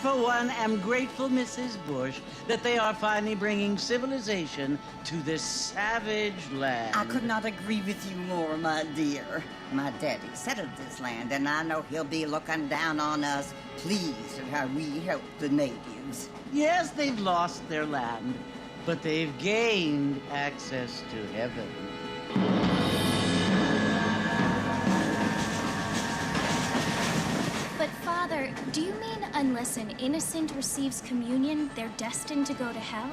for one, am grateful, Mrs. Bush, that they are finally bringing civilization to this savage land. I could not agree with you more, my dear. My daddy settled this land, and I know he'll be looking down on us, pleased at how we help the natives. Yes, they've lost their land, but they've gained access to heaven. But, Father, do you mean unless an innocent receives communion, they're destined to go to hell?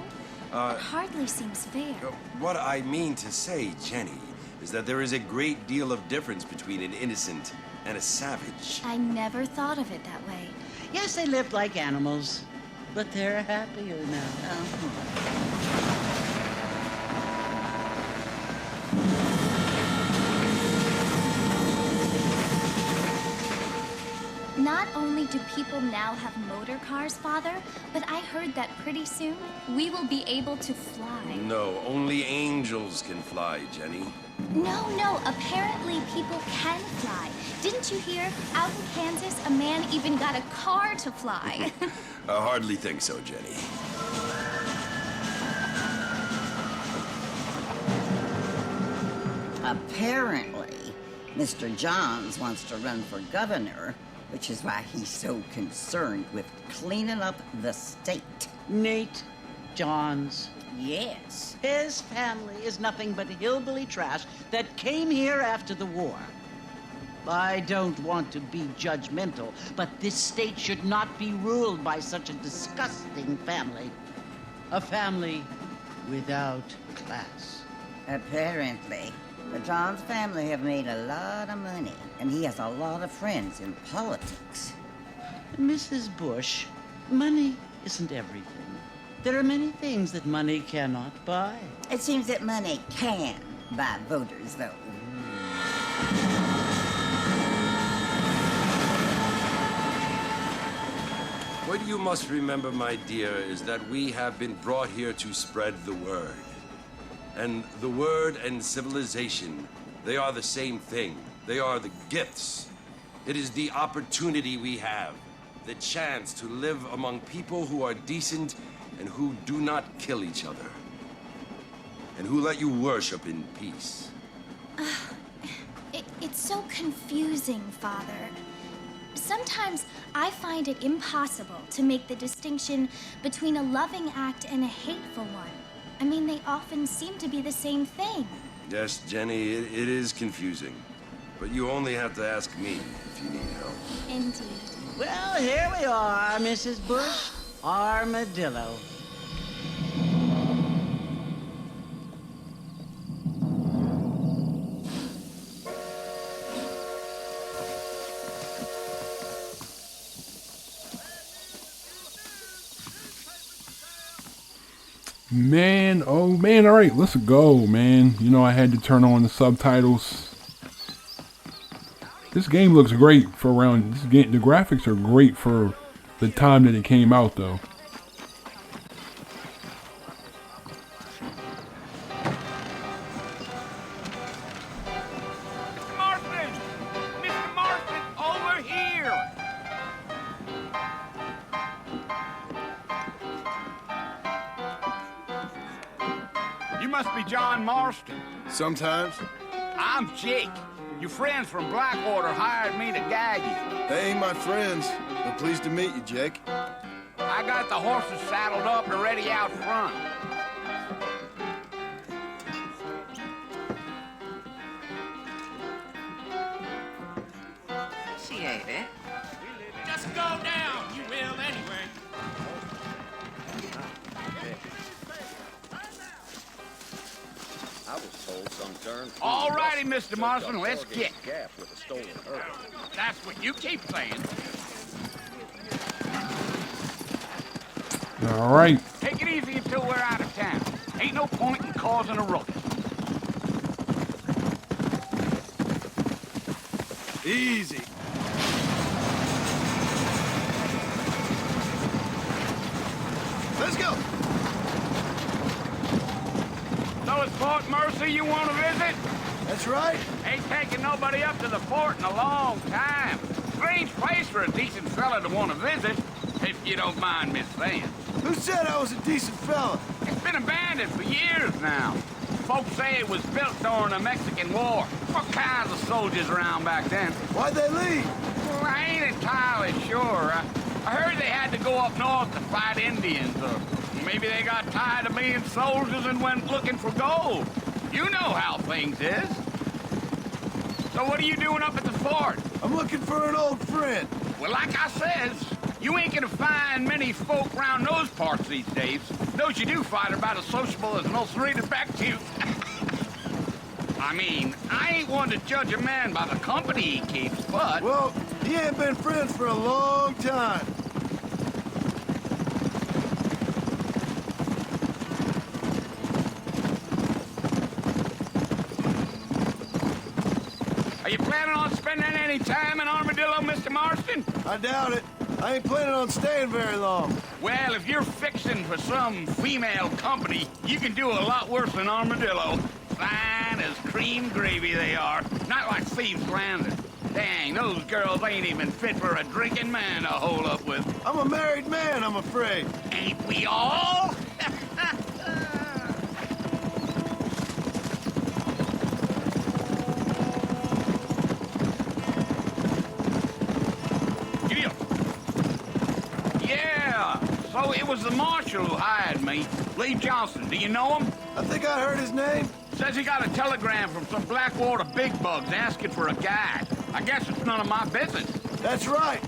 It hardly seems fair. What I mean to say, Jenny, is that there is a great deal of difference between an innocent and a savage. I never thought of it that way. Yes, they lived like animals, but they're happier now. Not only do people now have motor cars, Father, but I heard that pretty soon we will be able to fly. No, only angels can fly, Jenny. No, apparently people can fly. Didn't you hear? Out in Kansas, a man even got a car to fly. I hardly think so, Jenny. Apparently, Mr. Johns wants to run for governor, which is why he's so concerned with cleaning up the state. Nate Johns. Yes. His family is nothing but hillbilly trash that came here after the war. I don't want to be judgmental, but this state should not be ruled by such a disgusting family. A family without class. Apparently. The Johns family have made a lot of money, and he has a lot of friends in politics. Mrs. Bush, money isn't everything. There are many things that money cannot buy. It seems that money can buy voters, though. What you must remember, my dear, is that we have been brought here to spread the word. And the word and civilization, they are the same thing. They are the gifts. It is the opportunity we have, the chance to live among people who are decent and who do not kill each other, and who let you worship in peace. It's so confusing, Father. Sometimes I find it impossible to make the distinction between a loving act and a hateful one. I mean, they often seem to be the same thing. Yes, Jenny, it is confusing. But you only have to ask me if you need help. Indeed. Well, here we are, Mrs. Bush. Armadillo. Man, oh man, all right, let's go, man. You know, I had to turn on the subtitles. This game looks great for around this game. The graphics are great for the time that it came out, though. Marston! Mr. Marston, over here! You must be John Marston. Sometimes. I'm Jake. Your friends from Blackwater hired me to guide you. They ain't my friends, but pleased to meet you, Jake. I got the horses saddled up and ready out front. She ain't it. Just go down, you will anyway. I was told some darn fool All righty, Russell Mr. Marston, took let's Dog's get. Gap with a stolen herd. That's what you keep saying. All right. Take it easy until we're out of town. Ain't no point in causing a ruckus. Easy. Let's go. So it's Fort Mercy you want to visit? That's right. Ain't taking nobody up to the fort in a long time. Strange place for a decent fella to want to visit. if you don't mind me saying. Who said I was a decent fella? It's been abandoned for years now. Folks say it was built during the Mexican War. What kinds of soldiers around back then? Why'd they leave? Well, I ain't entirely sure. I heard they had to go up north to fight Indians, or maybe they got tired of being soldiers and went looking for gold. You know how things is. So what are you doing up at the fort? I'm looking for an old friend. Well, like I says, you ain't gonna find many folk around those parts these days. Those you do find are about as sociable as an ulcerated back tooth. I mean, I ain't one to judge a man by the company he keeps, but... Well, he ain't been friends for a long time. Are you planning on spending any time in Armadillo, Mr. Marston? I doubt it. I ain't planning on staying very long. Well, if you're fixing for some female company, you can do a lot worse than Armadillo. Fine as cream gravy they are. Not like Thieves Landing. Dang, those girls ain't even fit for a drinking man to hole up with. I'm a married man, I'm afraid. Ain't we all? Giddy up. Yeah, so it was the marshal who hired me. Lee Johnson, do you know him? I think I heard his name. Says he got a telegram from some Blackwater big bugs asking for a guide. I guess it's none of my business. That's right.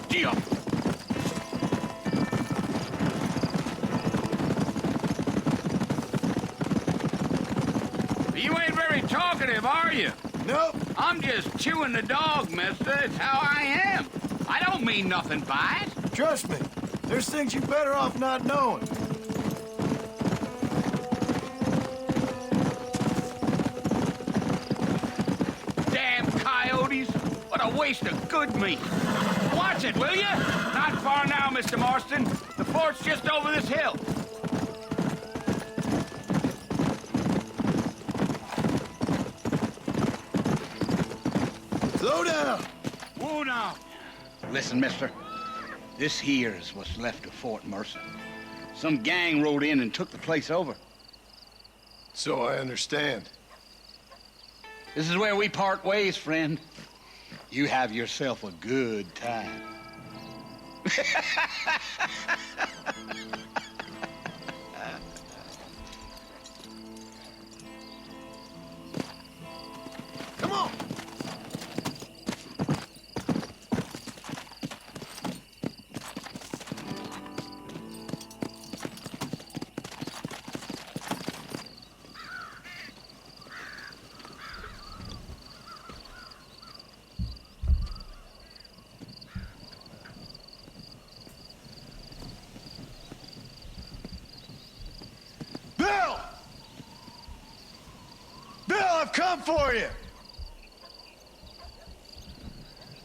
Gee up. You ain't very talkative, are you? Nope. I'm just chewing the dog, mister. It's how I am. I don't mean nothing by it. Trust me. There's things you're better off not knowing. Damn coyotes. What a waste of good meat. Watch it, will you? Not far now, Mr. Marston. The fort's just over this hill. Slow down. Whoa now. Listen, mister. This here is what's left of Fort Mercer. Some gang rode in and took the place over. So I understand. This is where we part ways, friend. You have yourself a good time. Come on. Bill! Bill, I've come for you!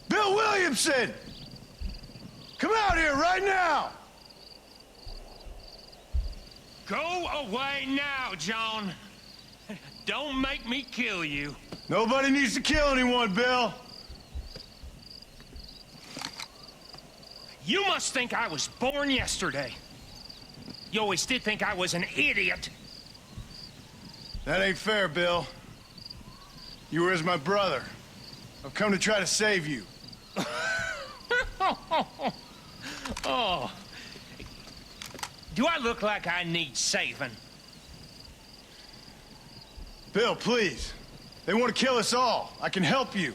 Bill Williamson! Come out here right now! Go away now, John. Don't make me kill you. Nobody needs to kill anyone, Bill. You must think I was born yesterday. You always did think I was an idiot. That ain't fair, Bill. You were as my brother. I've come to try to save you. Oh. Do I look like I need saving? Bill, please. They want to kill us all. I can help you.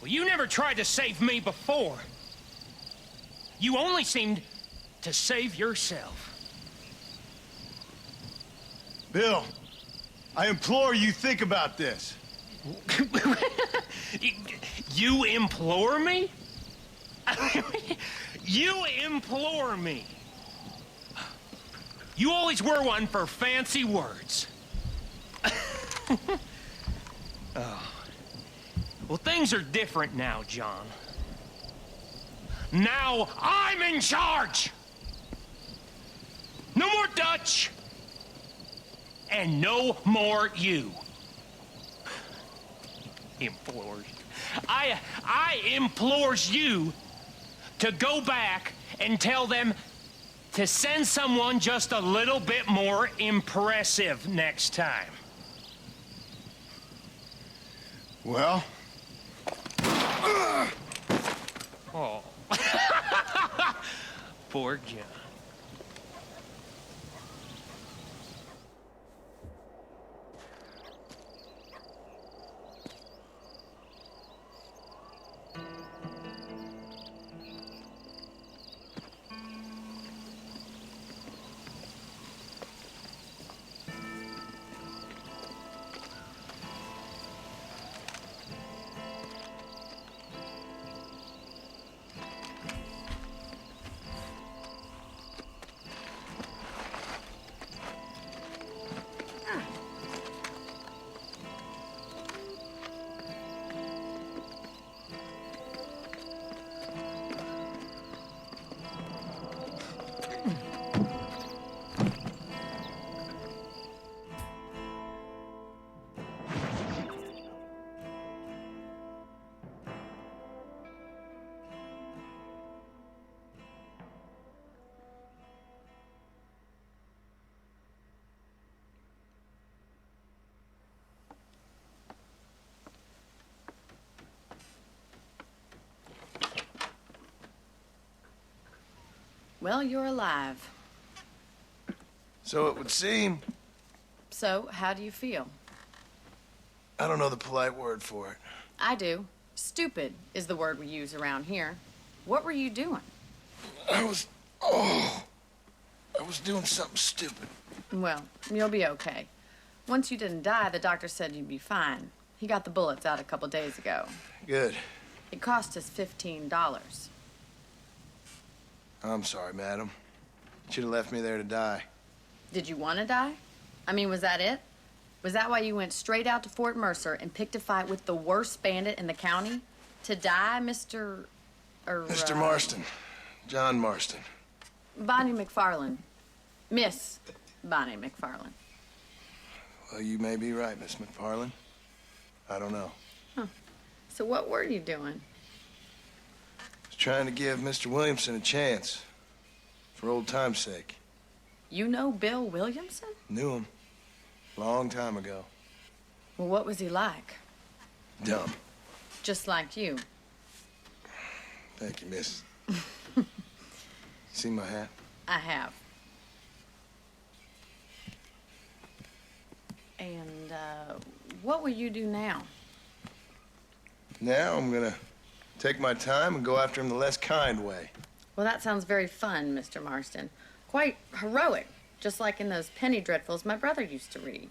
Well, you never tried to save me before. You only seemed to save yourself. Bill, I implore you think about this. You implore me? You implore me. You always were one for fancy words. Oh. Well, things are different now, John. Now I'm in charge. No more Dutch. And no more you. Implores. I implores you to go back and tell them to send someone just a little bit more impressive next time. Well? Oh. Poor John. Well, you're alive. So it would seem. So, how do you feel? I don't know the polite word for it. I do. Stupid is the word we use around here. What were you doing? I was doing something stupid. Well, you'll be okay. Once you didn't die, the doctor said you'd be fine. He got the bullets out a couple days ago. Good. It cost us $15. I'm sorry, madam. Should have left me there to die. Did you want to die? I mean, was that it? Was that why you went straight out to Fort Mercer and picked a fight with the worst bandit in the county? To die, Mr. Mr. Marston. John Marston. Bonnie McFarland. Miss Bonnie McFarland. Well, you may be right, Miss McFarland. I don't know. So what were you doing? I was trying to give Mr. Williamson a chance. For old time's sake. You know Bill Williamson? Knew him. Long time ago. Well, what was he like? Dumb. Just like you. Thank you, miss. See my hat? I have. And, what will you do now? Now I'm gonna take my time and go after him the less kind way. Well, that sounds very fun, Mr. Marston. Quite heroic, just like in those penny dreadfuls my brother used to read.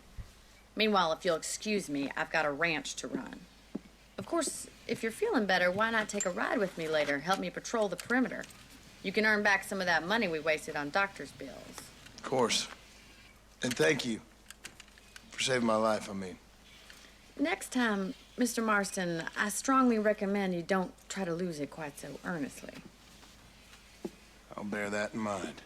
Meanwhile, if you'll excuse me, I've got a ranch to run. Of course, if you're feeling better, why not take a ride with me later? Help me patrol the perimeter. You can earn back some of that money we wasted on doctor's bills. Of course. And thank you. For saving my life, I mean. Next time, Mr. Marston, I strongly recommend you don't try to lose it quite so earnestly. I'll bear that in mind.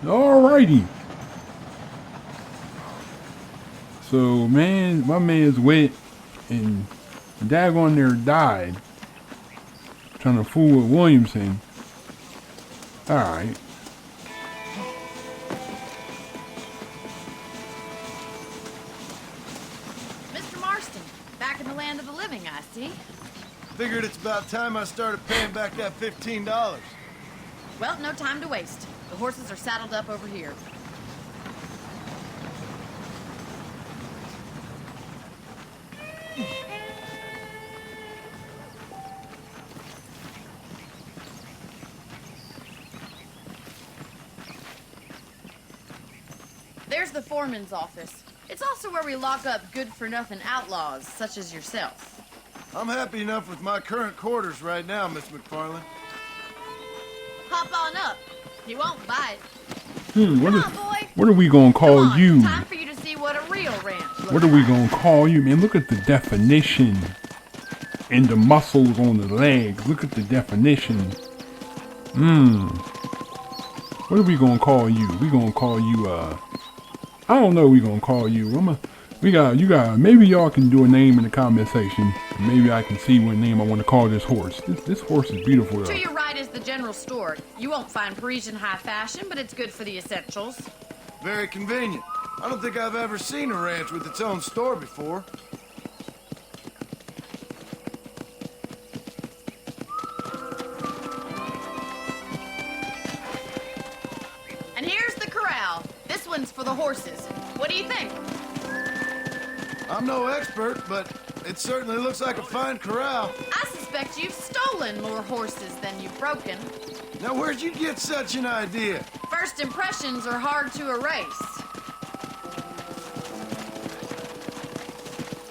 Alrighty. So, man, my man's went and daggone there died. Trying to fool with Williamson. Alright. Mr. Marston, back in the land of the living, I see. Figured it's about time I started paying back that $15. Well, no time to waste. The horses are saddled up over here. There's the foreman's office. It's also where we lock up good-for-nothing outlaws, such as yourself. I'm happy enough with my current quarters right now, Miss McFarland. Hop on up. You won't bite. What are we gonna call Come on, you? time for you to see what a real ranch looks What are we like. gonna call you, man? Look at the definition and the muscles on the legs. Look at the definition. What are we gonna call you? We gonna call you, I don't know what we gonna call you. Maybe y'all can do a name in the comment section. Maybe I can see what name I want to call this horse. This horse is beautiful though. To your right is the general store. You won't find Parisian high fashion, but it's good for the essentials. Very convenient. I don't think I've ever seen a ranch with its own store before. And here's the corral. This one's for the horses. What do you think? I'm no expert, but it certainly looks like a fine corral. I suspect you've stolen more horses than you've broken. Now, where'd you get such an idea? First impressions are hard to erase.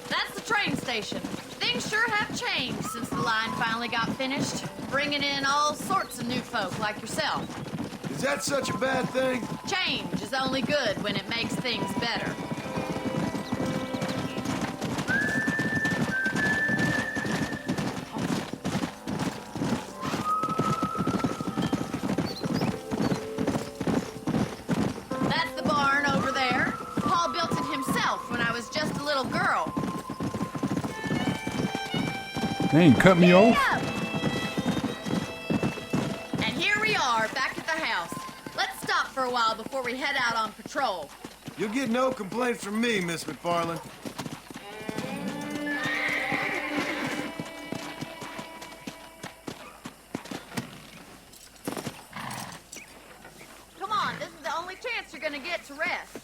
That's the train station. Things sure have changed since the line finally got finished, bringing in all sorts of new folk like yourself. Is that such a bad thing? Change is only good when it makes things better. That's the barn over there. Paul built it himself when I was just a little girl. They ain't cut me off. And here we are, back at the house. Let's stop for a while before we head out on patrol. You'll get no complaints from me, Miss McFarland. Come on, this is the only chance you're gonna get to rest.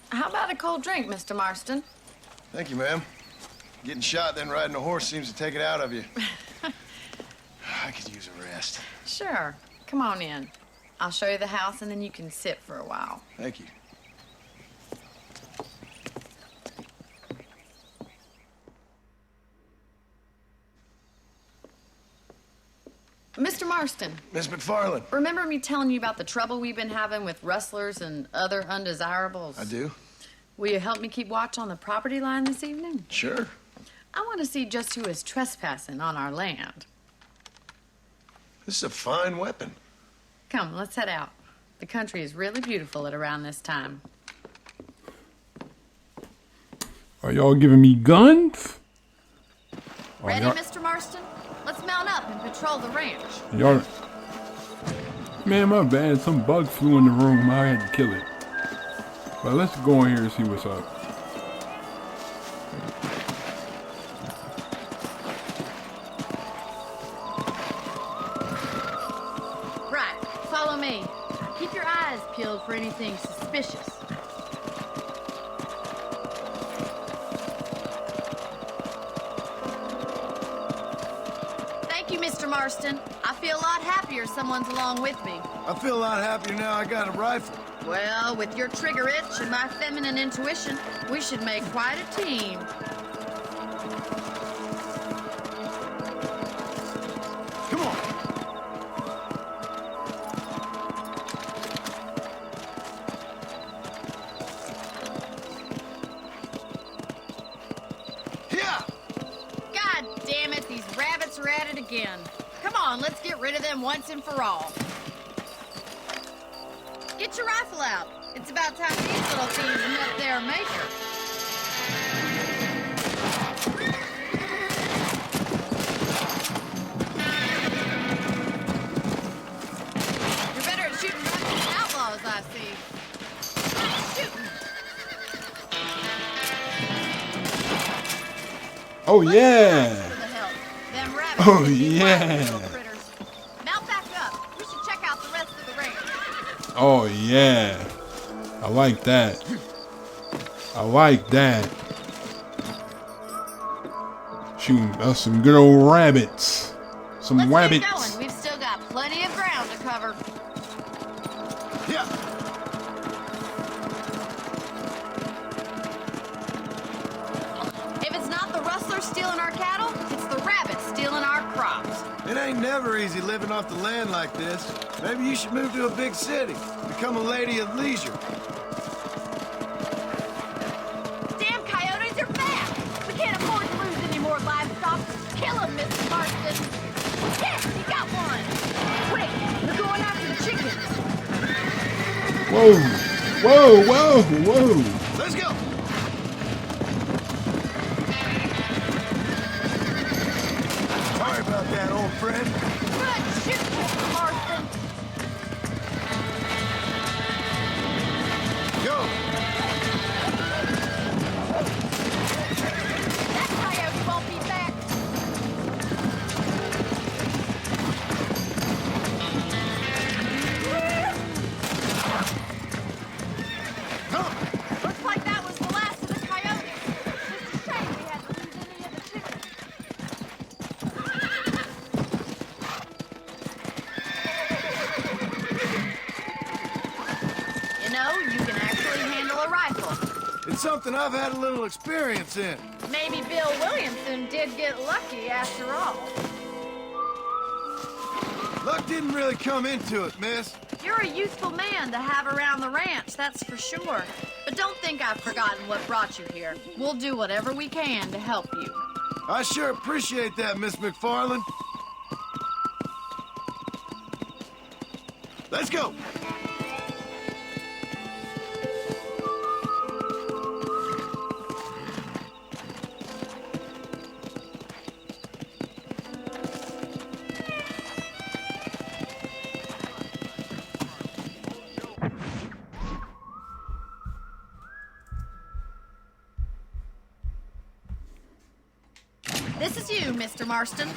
How about a cold drink, Mr. Marston? Thank you, ma'am. Getting shot, then riding a horse seems to take it out of you. I could use a rest. Sure. Come on in. I'll show you the house, and then you can sit for a while. Thank you. Mr. Marston, Miss McFarland. remember me telling you about the trouble we've been having with rustlers and other undesirables? I do. Will you help me keep watch on the property line this evening? Sure. I want to see just who is trespassing on our land. This is a fine weapon. Come, let's head out. The country is really beautiful at around this time. Are y'all giving me guns? Ready, y'all- Mr. Marston? Let's mount up and patrol the ranch. Y'all, man, my bad. Some bug flew in the room. I had to kill it. But let's go in here and see what's up. Right, follow me. Keep your eyes peeled for anything suspicious. Thank you, Mr. Marston. I feel a lot happier someone's along with me. I feel a lot happier now I got a rifle. Well, with your trigger itch and my feminine intuition, we should make quite a team. Come on. Yeah. God damn it, these rabbits are at it again. Come on, let's get rid of them once and for all. Get your rifle out. It's about time these little thieves met their maker. You're better at shooting guns than outlaws, I see. Shooting. Oh yeah! For the help. Them rabbits Oh, can be wild yeah. little critters. Mount back up. We should check out the rest of the range. Oh yeah! I like that. I like that. Shooting us some good old rabbits. Some Let's wabbits. keep going. We've still got plenty of ground to cover. Yeah. If it's not the rustlers stealing our cattle, it's the rabbits stealing our crops. It ain't never easy living off the land like this. Maybe you should move to a big city. Become a lady of leisure. Damn coyotes are back! We can't afford to lose any more livestock to Marston. Yes, you got one. Quick, we're going after the chickens. Whoa! Whoa! Whoa! Whoa! Let's go! Sorry about that, old friend. Good shoot, Mr. Marston. Go! That coyote won't be back. Looks like that was the last of the coyotes. Just a shame we had to lose any of the chickens. You know, you can actually handle a rifle. It's something I've had a little experience in. Maybe Bill Williamson did get lucky after all. Luck didn't really come into it, miss. You're a useful man to have around the ranch, that's for sure. But don't think I've forgotten what brought you here. We'll do whatever we can to help you. I sure appreciate that, Miss McFarland. Let's go! This is you, Mr. Marston.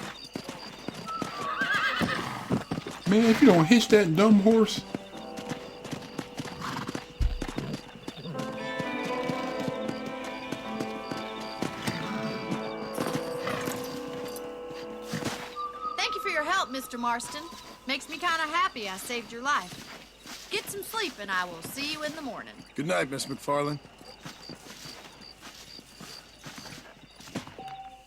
Man, if you don't hitch that dumb horse. Thank you for your help, Mr. Marston. Makes me kind of happy I saved your life. Get some sleep and I will see you in the morning. Good night, Miss McFarland.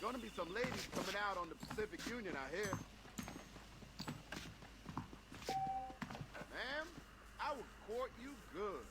Gonna be some ladies coming out on the Pacific Union, I hear. Ma'am, I will court you good.